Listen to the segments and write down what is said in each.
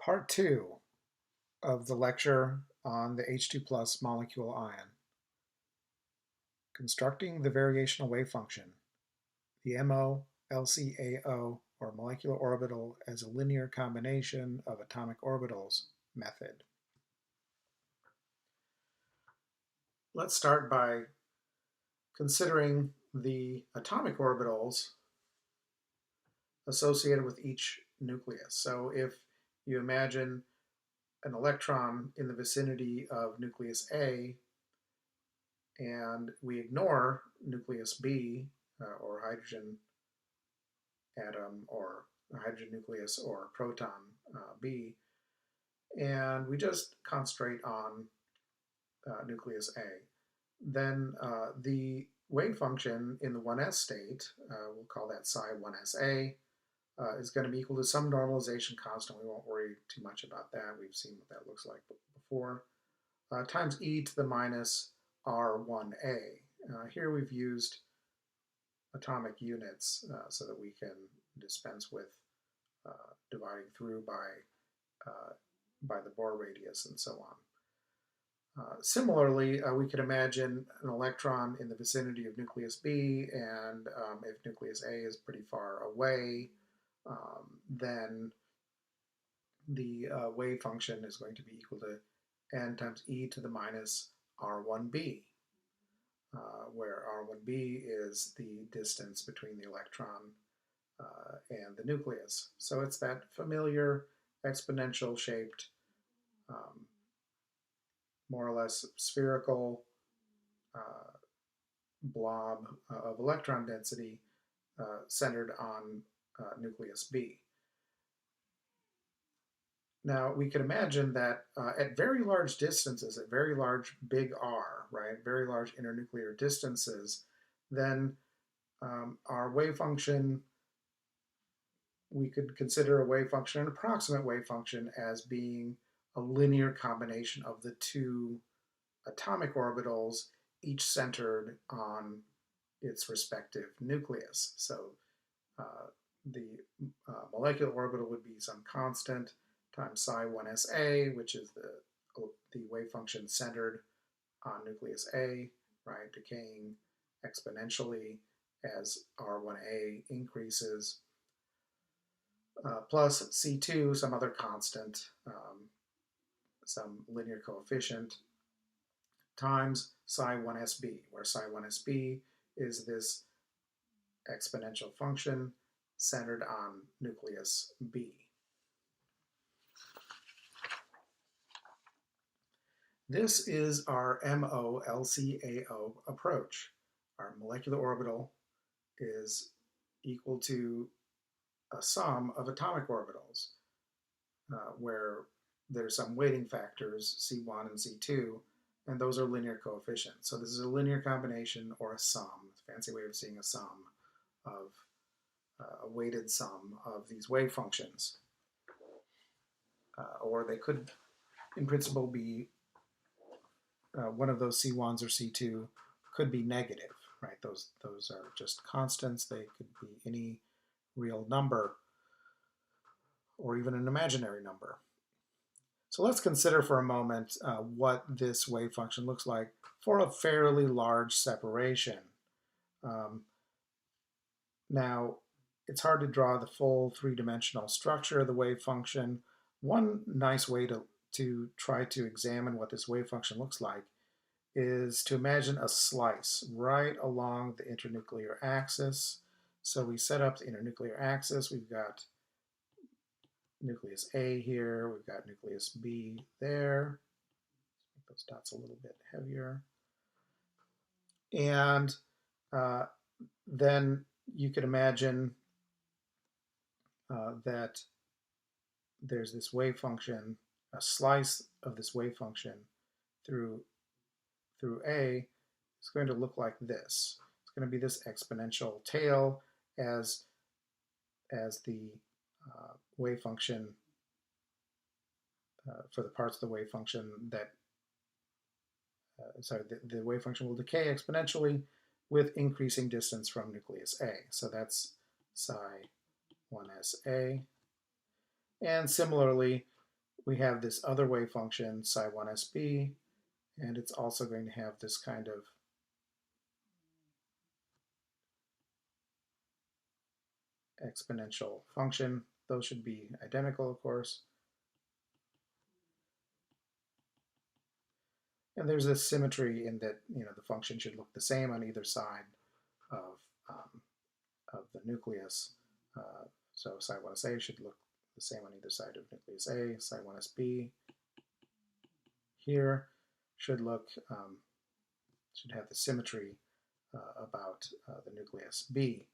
Part 2 of the lecture on the H2 plus molecule ion. Constructing the variational wave function, the MO, LCAO, or molecular orbital as a linear combination of atomic orbitals method. Let's start by considering the atomic orbitals associated with each nucleus. So if you imagine an electron in the vicinity of nucleus A, and we ignore nucleus B, or hydrogen atom, or hydrogen nucleus, or proton B, and we just concentrate on nucleus A, then the wave function in the 1s state, we'll call that psi 1sa, is going to be equal to some normalization constant. We won't worry too much about that. We've seen what that looks like before. Times e to the minus r1a. Here we've used atomic units so that we can dispense with dividing through by the Bohr radius and so on. Similarly, we could imagine an electron in the vicinity of nucleus B, and if nucleus A is pretty far away, then the wave function is going to be equal to n times e to the minus r1b, where r1b is the distance between the electron and the nucleus. So it's that familiar exponential shaped, more or less spherical blob of electron density centered on nucleus B. Now, we could imagine that at very large distances, at very large big R, right, very large internuclear distances, then our wave function, we could consider a wave function, an approximate wave function, as being a linear combination of the two atomic orbitals, each centered on its respective nucleus. So the molecular orbital would be some constant times psi 1sa, which is the wave function centered on nucleus A, right, decaying exponentially as R1a increases, plus C2, some other constant, some linear coefficient, times psi 1sb, where psi 1sb is this exponential function centered on nucleus B. This is our MO-LCAO approach. Our molecular orbital is equal to a sum of atomic orbitals, where there's some weighting factors, C1 and C2, and those are linear coefficients. So this is a linear combination, or a sum, a fancy way of saying a sum of a weighted sum of these wave functions. Or they could, in principle, be one of those C1s or C2 could be negative, right? Those are just constants. They could be any real number or even an imaginary number. So let's consider for a moment what this wave function looks like for a fairly large separation. Now, it's hard to draw the full three-dimensional structure of the wave function. One nice way to try to examine what this wave function looks like is to imagine a slice right along the internuclear axis. So we set up the internuclear axis. We've got nucleus A here. We've got nucleus B there. Make those dots a little bit heavier. And then you could imagine that there's this wave function, a slice of this wave function through A is going to look like this. It's going to be this exponential tail as the wave function, for the parts of the wave function that, the wave function will decay exponentially with increasing distance from nucleus A. So that's psi 1sa. And similarly, we have this other wave function, psi1sb, and it's also going to have this kind of exponential function. Those should be identical, of course. And there's this symmetry in that, the function should look the same on either side of, um, of the nucleus. So psi1sa should look the same on either side of nucleus A. Psi1sb here should have the symmetry about the nucleus B.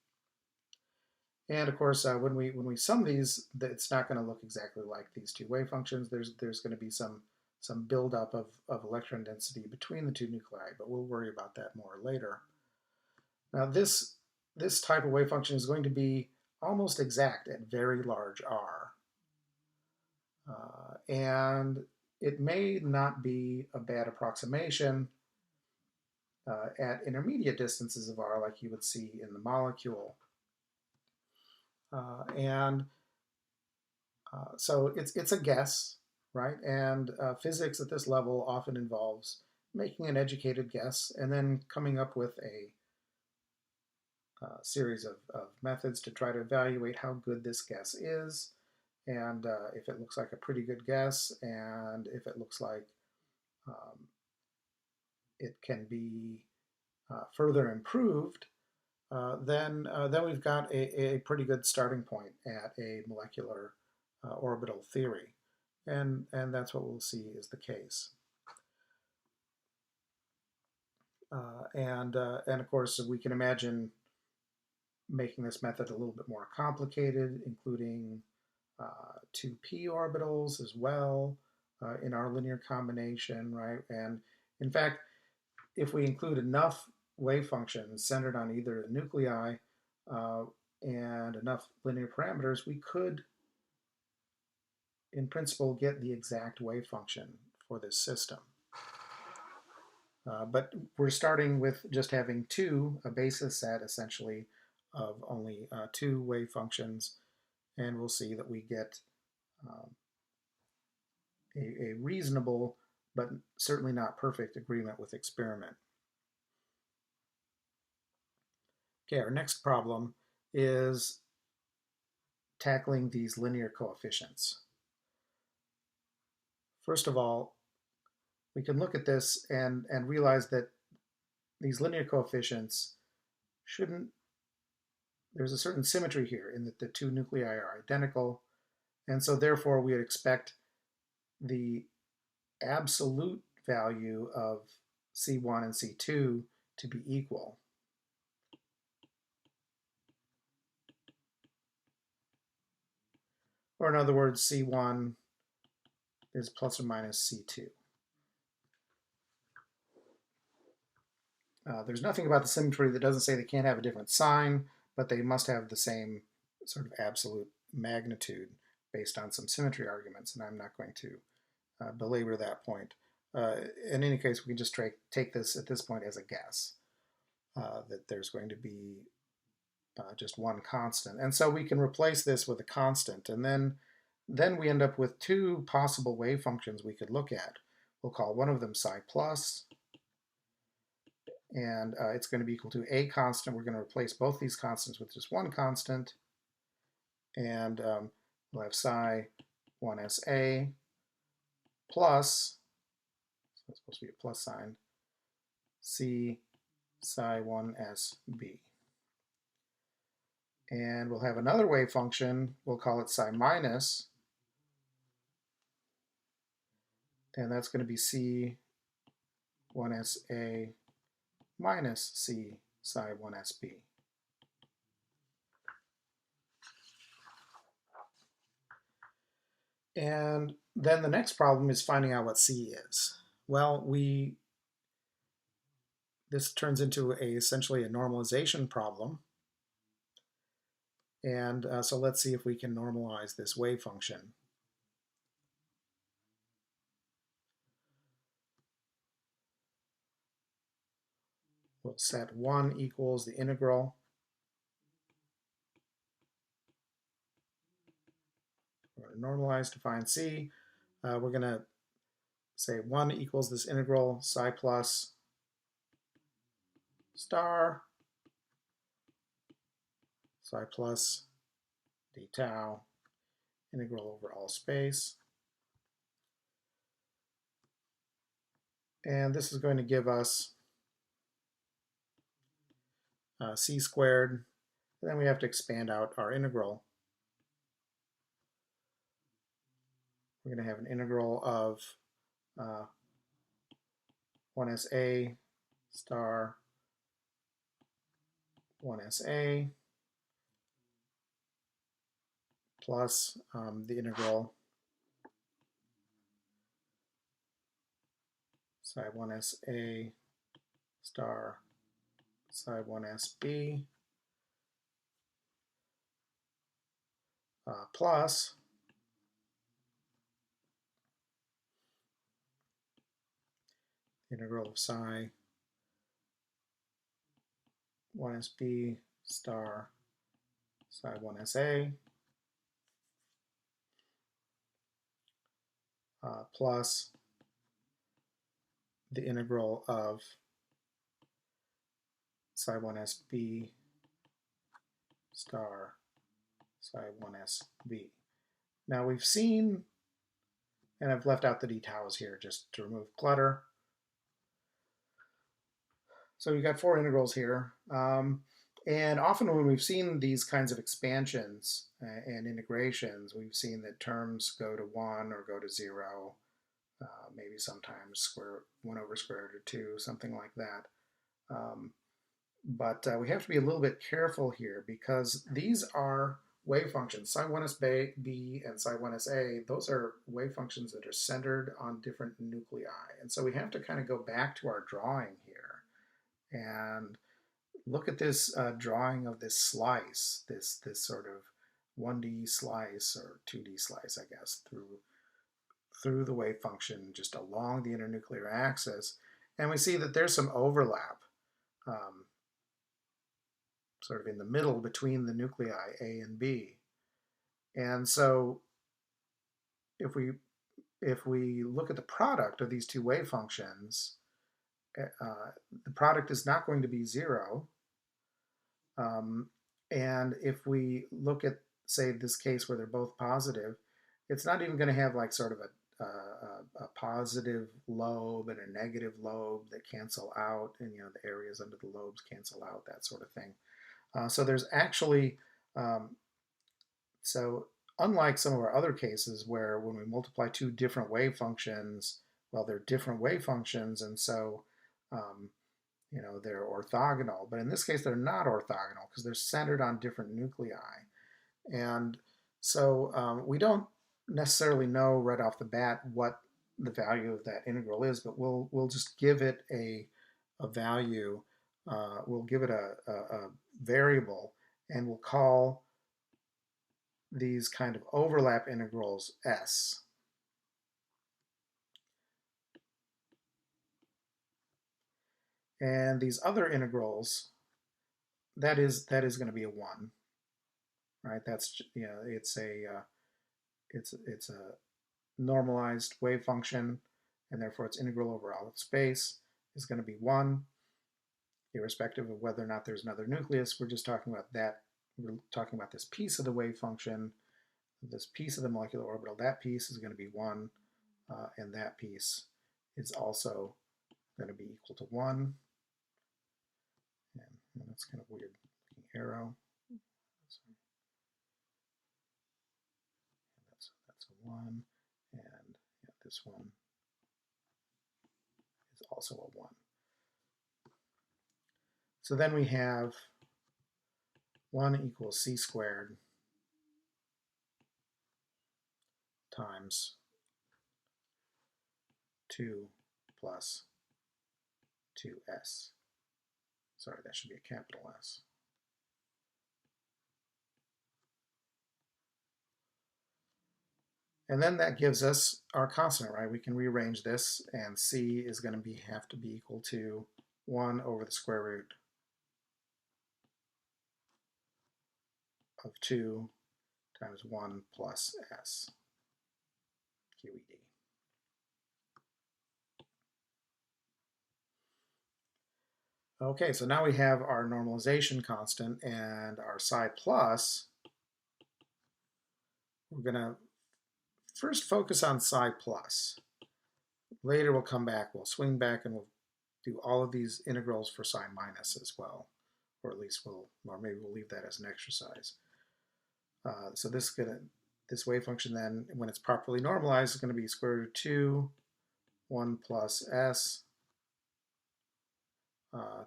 And of course, when we sum these, it's not going to look exactly like these two wave functions. There's going to be some buildup of electron density between the two nuclei, but we'll worry about that more later. Now this type of wave function is going to be almost exact at very large r. And it may not be a bad approximation at intermediate distances of r, like you would see in the molecule. So it's a guess, right? And physics at this level often involves making an educated guess and then coming up with a series of methods to try to evaluate how good this guess is, and if it looks like a pretty good guess, and if it looks like it can be further improved, then we've got a pretty good starting point at a molecular orbital theory, and that's what we'll see is the case. And of course, we can imagine making this method a little bit more complicated, including 2p orbitals as well in our linear combination, right? And in fact, if we include enough wave functions centered on either the nuclei and enough linear parameters, we could, in principle, get the exact wave function for this system. But we're starting with just having a basis set essentially of only 2 wave functions, and we'll see that we get a reasonable but certainly not perfect agreement with experiment. Okay, our next problem is tackling these linear coefficients. First of all, we can look at this and realize that these linear coefficients there's a certain symmetry here in that the 2 nuclei are identical, and so therefore we would expect the absolute value of C1 and C2 to be equal. Or in other words, C1 is plus or minus C2. There's nothing about the symmetry that doesn't say they can't have a different sign, but they must have the same sort of absolute magnitude based on some symmetry arguments, and I'm not going to belabor that point. In any case, we can just take this at this point as a guess, that there's going to be just one constant. And so we can replace this with a constant, and then we end up with 2 possible wave functions we could look at. We'll call one of them psi plus, and it's going to be equal to a constant. We're going to replace both these constants with just one constant, and we'll have psi 1sa plus, so it's supposed to be a plus sign, c psi 1sb. And we'll have another wave function, we'll call it psi minus, and that's going to be c 1sa minus c psi 1sb. And then the next problem is finding out what c is. Well, this turns into essentially a normalization problem. And so let's see if we can normalize this wave function. We'll set 1 equals the integral. We're going to normalize to find c. we're going to say 1 equals this integral psi plus star psi plus d tau integral over all space. And this is going to give us c squared. And then we have to expand out our integral. We're going to have an integral of 1sa star 1sa plus the integral psi 1sa star psi 1sb plus the integral of psi 1sb star psi 1sa plus the integral of psi 1sb star psi 1sb. Now we've seen, and I've left out the d taus here just to remove clutter. So we've got 4 integrals here. And often when we've seen these kinds of expansions and integrations, we've seen that terms go to 1 or go to 0, maybe sometimes 1 over square root of 2, something like that. But we have to be a little bit careful here because these are wave functions. Psi 1sb and psi 1sa, those are wave functions that are centered on different nuclei. And so we have to kind of go back to our drawing here and look at this drawing of this slice, this sort of 1D slice or 2D slice, I guess, through the wave function just along the internuclear axis. And we see that there's some overlap sort of in the middle between the nuclei A and B. And so if we look at the product of these two wave functions, the product is not going to be 0. And if we look at, say, this case where they're both positive, it's not even going to have like sort of a positive lobe and a negative lobe that cancel out, and the areas under the lobes cancel out, that sort of thing. So there's actually, so unlike some of our other cases where when we multiply two different wave functions, well, they're different wave functions, and so they're orthogonal. But in this case, they're not orthogonal because they're centered on different nuclei. And so we don't necessarily know right off the bat what the value of that integral is, but we'll just give it a value. We'll give it a variable, and we'll call these kind of overlap integrals S. And these other integrals, that is going to be a 1, right? That's it's a normalized wave function, and therefore its integral over all of space is going to be 1, irrespective of whether or not there's another nucleus. We're just talking about that. We're talking about this piece of the wave function, this piece of the molecular orbital. That piece is going to be 1, and that piece is also going to be equal to 1. And that's kind of weird looking arrow. That's a 1, and this one is also a 1. So then we have 1 equals c squared times 2 plus 2s. Sorry, that should be a capital S. And then that gives us our constant, right? We can rearrange this, and c is going to have to be equal to 1 over the square root of 2 times 1 plus s, QED. Okay, so now we have our normalization constant and our psi plus. We're going to first focus on psi plus. Later we'll come back, we'll swing back, and we'll do all of these integrals for psi minus as well. Or at least or maybe we'll leave that as an exercise. So this wave function then, when it's properly normalized, is going to be square root of 2, 1 plus s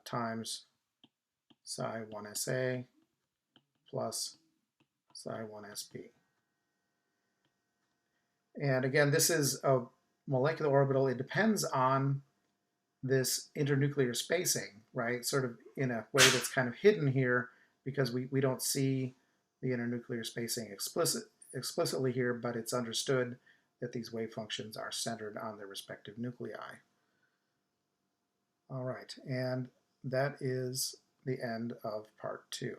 times psi 1sa plus psi 1sp. And again, this is a molecular orbital. It depends on this internuclear spacing, right? Sort of in a way that's kind of hidden here because we don't see the internuclear spacing explicitly here, but it's understood that these wave functions are centered on their respective nuclei. All right, and that is the end of part 2.